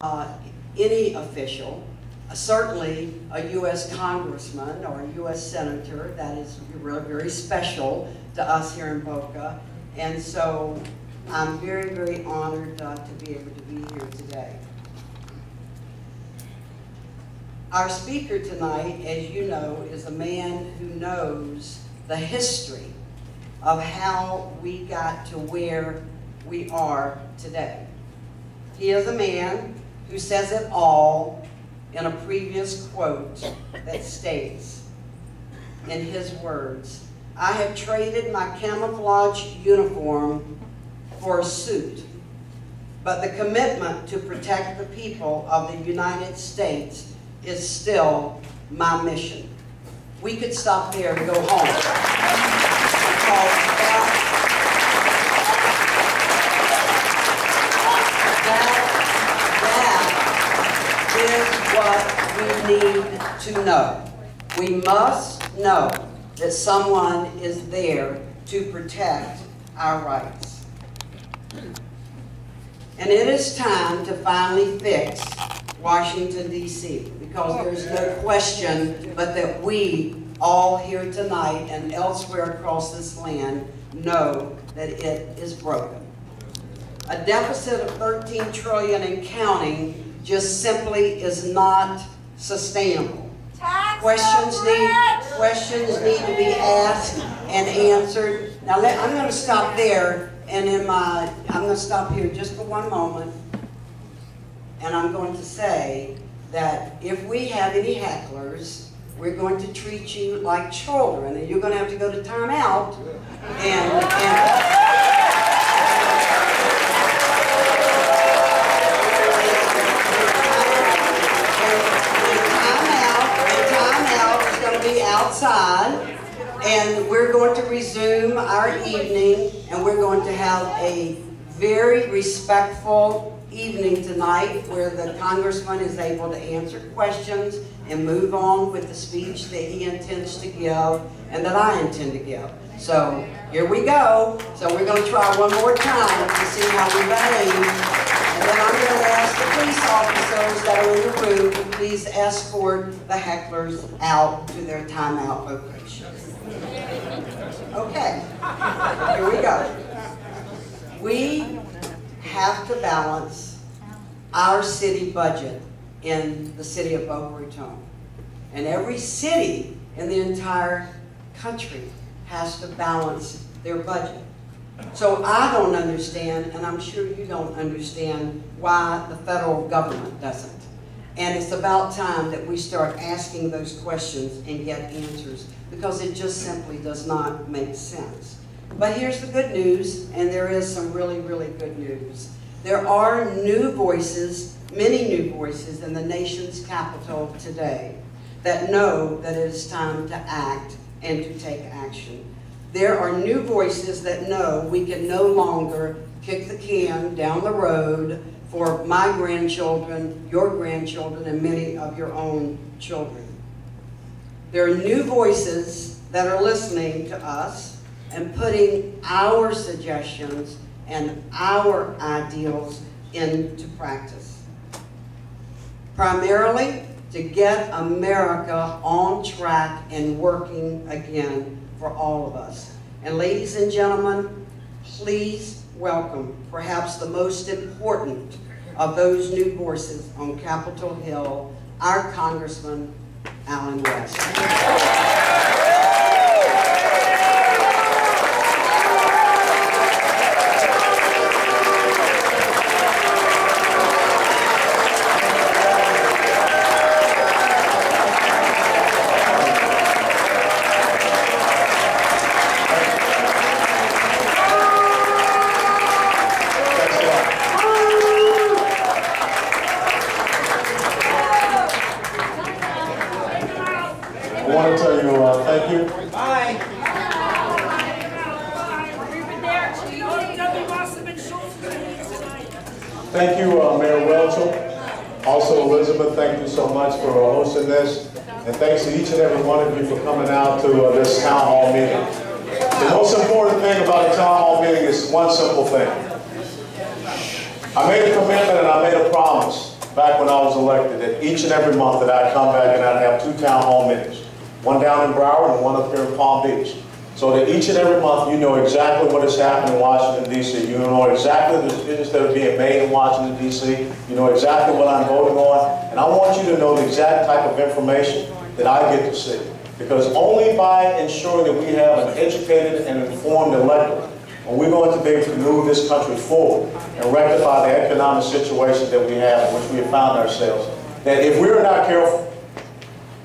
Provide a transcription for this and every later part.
any official, certainly a U.S. congressman or a U.S. senator. That is really very special to us here in Boca. And so I'm very, very honored to be able to be here today. Our speaker tonight, as you know, is a man who knows the history of how we got to where we are today. He is a man who says it all in a previous quote that states, in his words, "I have traded my camouflage uniform for a suit, but the commitment to protect the people of the United States is still my mission." We could stop there and go home. That is what we need to know. We must know that someone is there to protect our rights. And it is time to finally fix Washington, D.C., because there's no question but that we all here tonight and elsewhere across this land know that it is broken. A deficit of $13 trillion and counting just simply is not sustainable. Questions need to be asked and answered. Now I'm going to stop there, and I'm going to stop here just for one moment, and I'm going to say that if we have any hecklers, we're going to treat you like children, and you're going to have to go to timeout outside, and we're going to resume our evening, and we're going to have a very respectful evening tonight where the congressman is able to answer questions and move on with the speech that he intends to give and that I intend to give. So here we go. So we're going to try one more time to see how we behave. And then I'm going to ask the police officers that are in the room to please escort the hecklers out to their timeout location. Okay, here we go. We have to balance our city budget in the city of Boca Raton. And every city in the entire country has to balance their budget. So I don't understand, and I'm sure you don't understand, why the federal government doesn't. And it's about time that we start asking those questions and get answers, because it just simply does not make sense. But here's the good news, and there is some really, really good news. There are new voices, many new voices in the nation's capital today that know that it is time to act and to take action. There are new voices that know we can no longer kick the can down the road for my grandchildren, your grandchildren, and many of your own children. There are new voices that are listening to us and putting our suggestions and our ideals into practice. Primarily to get America on track and working again for all of us. And ladies and gentlemen, please welcome perhaps the most important of those new voices on Capitol Hill, our Congressman, Allen West. Thank you, Mayor Welchel. Also, Elizabeth, thank you so much for hosting this. And thanks to each and every one of you for coming out to this town hall meeting. The most important thing about a town hall meeting is one simple thing. I made a commitment and I made a promise back when I was elected, that each and every month that I'd come back and I'd have 2 town hall meetings. One down in Broward and one up here in Palm Beach. So that each and every month you know exactly what is happening in Washington, D.C. You know exactly the decisions that are being made in Washington, D.C. You know exactly what I'm voting on. And I want you to know the exact type of information that I get to see. Because only by ensuring that we have an educated and informed electorate are we going to be able to move this country forward and rectify the economic situation that we have in which we have found ourselves. That if we are not careful,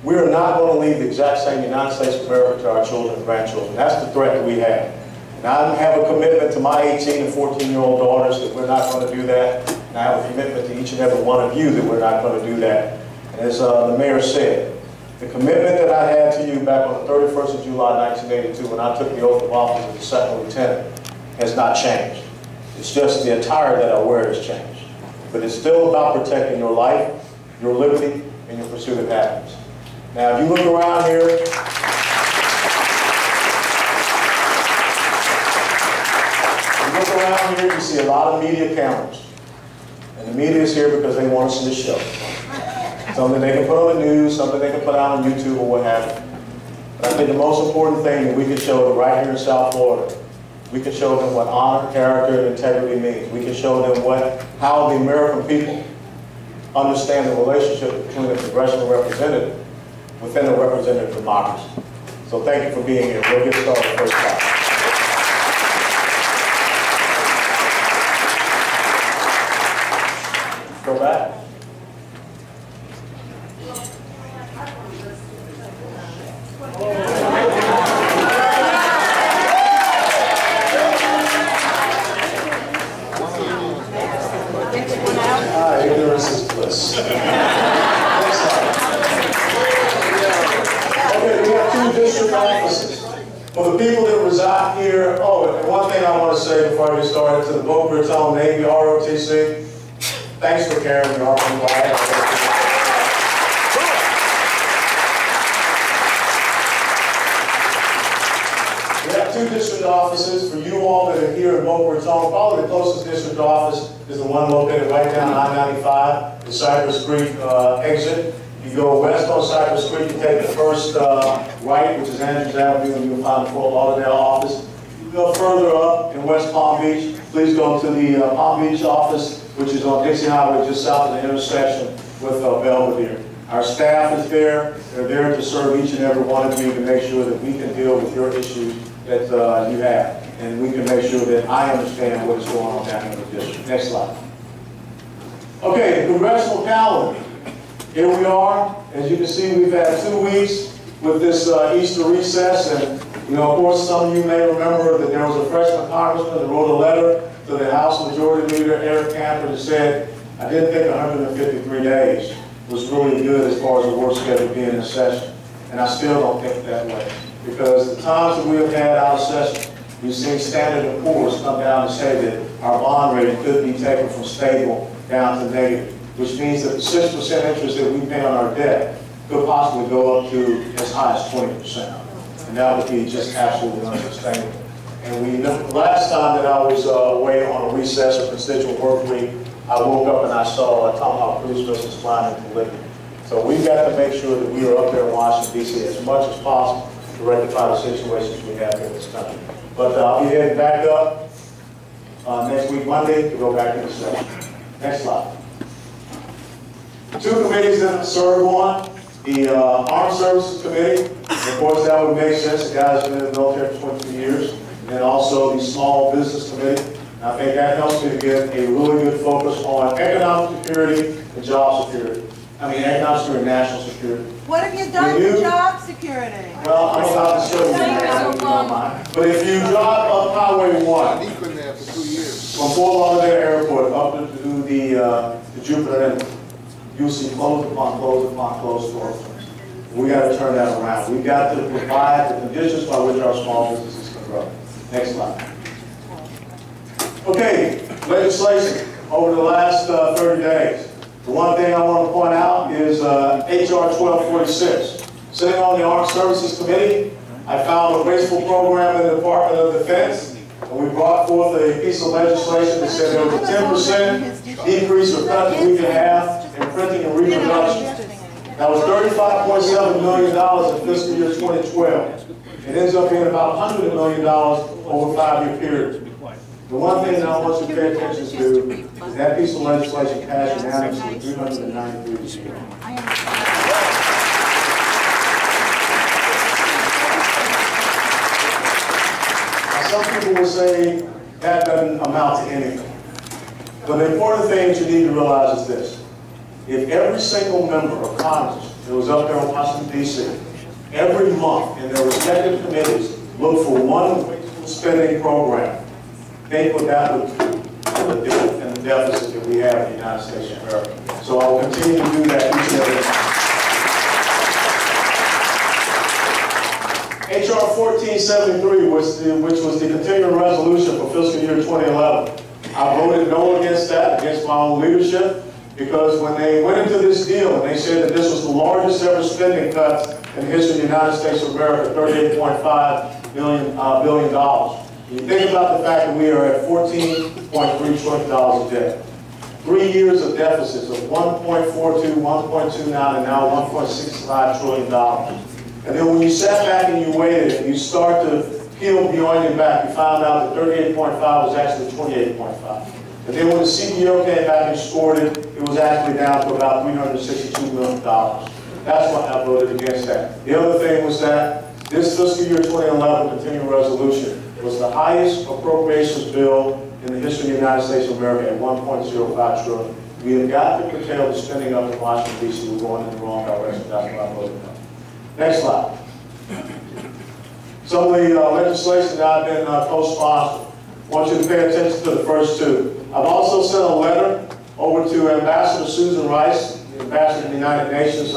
we are not going to leave the exact same United States of America to our children and grandchildren. That's the threat that we have. And I have a commitment to my 18 and 14-year-old daughters that we're not going to do that. And I have a commitment to each and every one of you that we're not going to do that. And as the mayor said, the commitment that I had to you back on the 31st of July, 1982, when I took the oath of office as a second lieutenant, has not changed. It's just the attire that I wear has changed. But it's still about protecting your life, your liberty, and your pursuit of happiness. Now, if you look around here, you see a lot of media cameras. And the media is here because they want to see the show. Something they can put on the news, something they can put out on YouTube or what have you. But I think the most important thing that we can show them right here in South Florida, we can show them what honor, character, and integrity means. We can show them how the American people understand the relationship between a congressional representative within a representative democracy. So thank you for being here. We'll get started first time. Go back. Ignorance is bliss. Next slide. Okay, we have 2 district offices. For the people that reside here, oh, and one thing I want to say before I get started, to the Boca Raton Navy ROTC, thanks for carrying the Army flag. We have 2 district offices. For you all that are here in Boca Raton, probably the closest district office is the one located right down I-95, the Cypress Creek exit. You go west on Cypress Creek, you take the first right, which is Andrews Avenue, and you'll find the Fort Lauderdale office. You go further up in West Palm Beach, please go to the Palm Beach office, which is on Dixie Highway, just south of the intersection with Belvedere. Our staff is there. They're there to serve each and every one of you to make sure that we can deal with your issues that you have. And we can make sure that I understand what is going on down in the district. Next slide. Okay, the congressional calendar. Here we are. As you can see, we've had 2 weeks with this Easter recess. And, you know, of course, some of you may remember that there was a freshman congressman that wrote a letter to the House Majority Leader, Eric Cantor, that said, I didn't think 153 days was really good as far as the work schedule being in session. And I still don't think that way. Because the times that we have had out of session, we've seen Standard & Poor's come down and say that our bond rating could be taken from stable down to negative, which means that the 6% interest that we pay on our debt could possibly go up to as high as 20%. And that would be just absolutely unsustainable. And the last time that I was away on a recess or constituent work week, I woke up and I saw a Tomahawk cruise missiles flying into Libya. So we've got to make sure that we are up there in Washington, D.C. as much as possible to rectify the situations we have here in this country. But I'll be heading back up next week, Monday, to go back into session. Next slide. 2 committees that I serve on. The Armed Services Committee, of course that would make sense, the guys have been in the military for 22 years, and then also the Small Business Committee. And I think that helps me to get a really good focus on economic security and job security. I mean, economic security and national security. What have you done for job security? Well, I'm about to show you that, if you don't mind. But if you drive up Highway 1, He's been there for 2 years. from Fort Lauderdale Airport up to the Jupiter Inn, you'll see closed upon closed stores. We got to turn that around. We got to provide the conditions by which our small businesses can grow. Next slide. Okay, legislation over the last 30 days. The one thing I want to point out is H.R. 1246. Sitting on the Armed Services Committee, I found a graceful program in the Department of Defense, and we brought forth a piece of legislation that said there was a 10% decrease or cut that we could have in reduction. That was $35.7 million in fiscal year 2012. It ends up being about $100 million over a 5-year period. The one thing that I want you to pay attention to is that piece of legislation passed unanimously with 393 to 0. Some people will say that doesn't amount to anything. But the important thing that you need to realize is this. If every single member of Congress that was up there in Washington, D.C., every month in their respective committees looked for one wasteful spending program, think what that would do for the debt and the deficit that we have in the United States of America. So I will continue to do that each and every time. H.R. 1473, which was the continuing resolution for fiscal year 2011. I voted no against that, against my own leadership, because when they went into this deal and they said that this was the largest ever spending cuts in the history of the United States of America, $38.5 billion. You think about the fact that we are at $14.3 trillion of debt. 3 years of deficits of 1.42, 1.29, and now $1.65 trillion. And then when you sat back and you waited and you start to peel beyond your back, you found out that 38.5 was actually 28.5. And then when the CBO came back and scored it, it was actually down to about $362 million. That's why I voted against that. The other thing was that this fiscal year 2011 continuing resolution was the highest appropriations bill in the history of the United States of America at $1.05 trillion. We have got to curtail the spending up in Washington, D.C. We're going in the wrong direction. That's why I voted no. Next slide. Some of the legislation that I've been co-sponsored. I want you to pay attention to the first two. I've also sent a letter over to Ambassador Susan Rice, the Ambassador of the United Nations,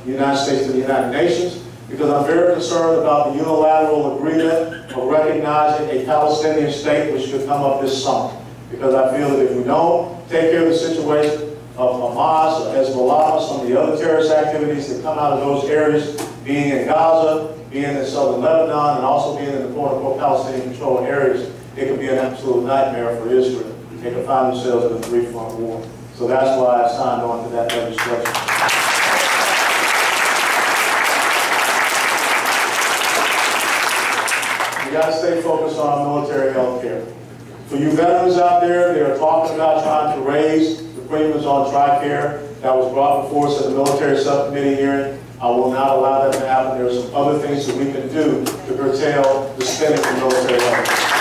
United States to the United Nations, because I'm very concerned about the unilateral agreement of recognizing a Palestinian state which could come up this summer. Because I feel that if we don't take care of the situation of Hamas, or Hezbollah, some of the other terrorist activities that come out of those areas, being in Gaza, being in southern Lebanon, and also being in the quote-unquote Palestinian-controlled areas, it could be an absolute nightmare for Israel. They could find themselves in a three-front war. So that's why I signed on to that legislation. We got to stay focused on military health care. For you veterans out there, they are talking about trying to raise the premiums on TRICARE. That was brought before us at the military subcommittee hearing. I will not allow that to happen. There are some other things that we can do to curtail the spending for military health care.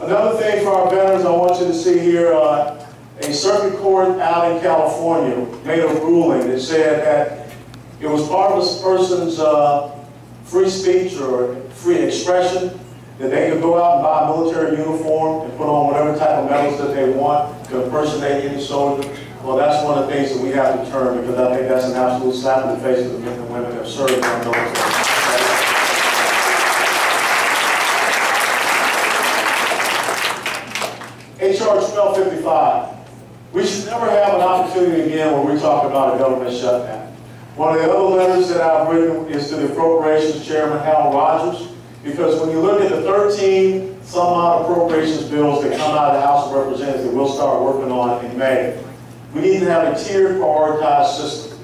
Another thing for our veterans I want you to see here, a circuit court out in California made a ruling that said that it was part of this person's free speech or free expression that they could go out and buy a military uniform and put on whatever type of medals that they want to impersonate any soldier. Well, that's one of the things that we have to turn, because I think that's an absolute slap in the face of the men and women that have served in our military. H.R. 1255. We should never have an opportunity again where we talk about a government shutdown. One of the other letters that I've written is to the Appropriations Chairman, Hal Rogers, because when you look at the 13 some odd appropriations bills that come out of the House of Representatives that we'll start working on in May, we need to have a tiered prioritized system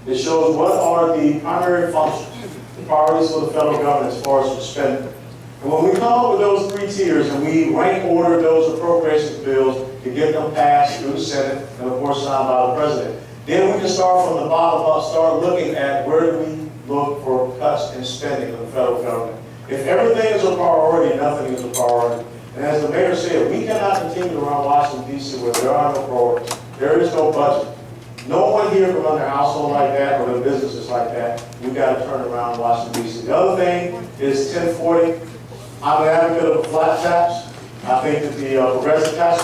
that shows what are the primary functions, the priorities for the federal government as far as spending. And when we come up with those three tiers and we rank order those appropriations bills to get them passed through the Senate and of course signed by the President, then we can start from the bottom up, start looking at where do we look for cuts in spending of the federal government. If everything is a priority, nothing is a priority. And as the mayor said, we cannot continue to run Washington, D.C. where there are no priorities. There is no budget. No one here can run their household like that or their businesses like that. We've got to turn around Washington, D.C. The other thing is 1040. I'm an advocate of a flat tax. I think that the progressive tax